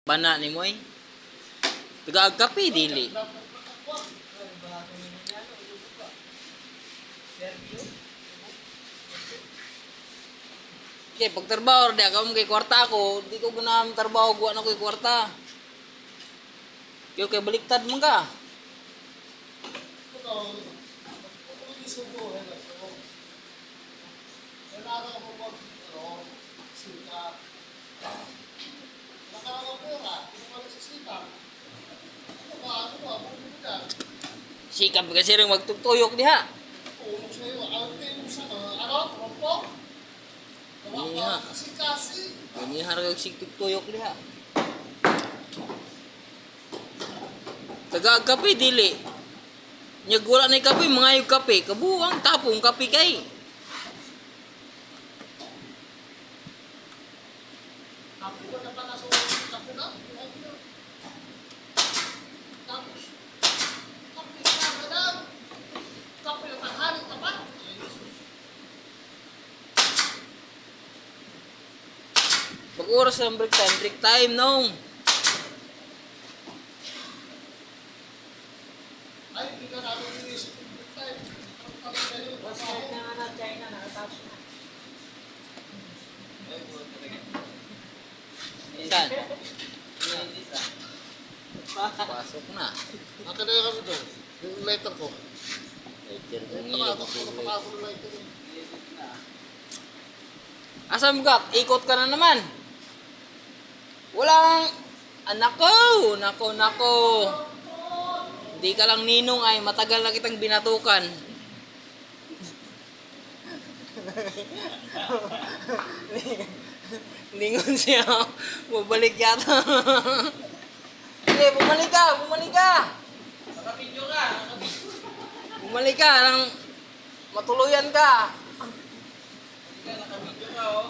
Bana ni mo eh. Taga-kape dili. Okay, pag trabaho di ako kay kwarta ako, di ko guna trabaho guwa na ko kwarta. Kaya baliktad mo ka. Sikap kasi rin magtutuyok diha. Iniha. Iniha rin magtutuyok diha. Taga-kape dili. Nya gula na kape, mangayog kape. Kabuang tapong kape kay. Pag oras ng break time nung. Ay, hindi ka namin inisip yung break time. Website na nga na China, nakatapos na. Saan? Pasok na. Akin na yung kami doon. Yung letter ko. Letter ng Napaka ako ng letter. Asam ka? Ikot ka na naman. Walang nako. Hindi ka lang ninong ay matagal na kitang binatukan. Lingon siya. Bumalik yata. Sige, bumalik ka. Nakapidyo ka. Bumalik ka nang matuluyan ka. Nakapidyo ka, oh.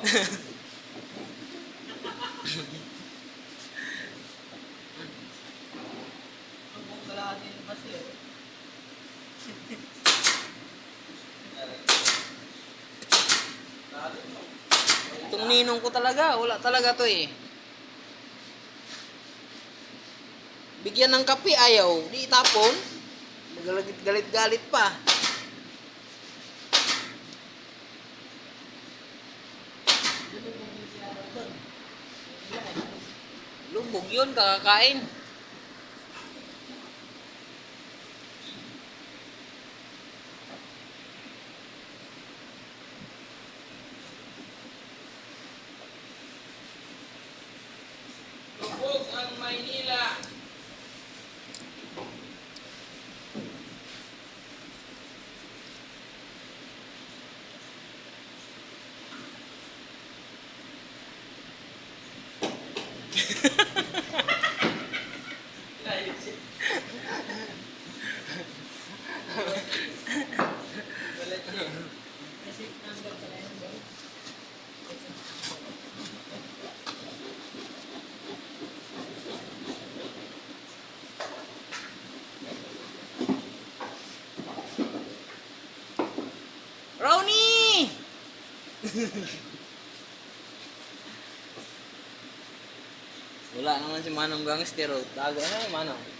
Ang kalahati ng basi, oh. Itong ninong ko talaga. Wala talaga to eh. Bigyan ng kape ayaw. Di itapon. Galit-galit pa. Lubog yun, kakakain. Lubog ang Maynila. Ronnie! Wala naman si Manong gangster. Tago na Manong.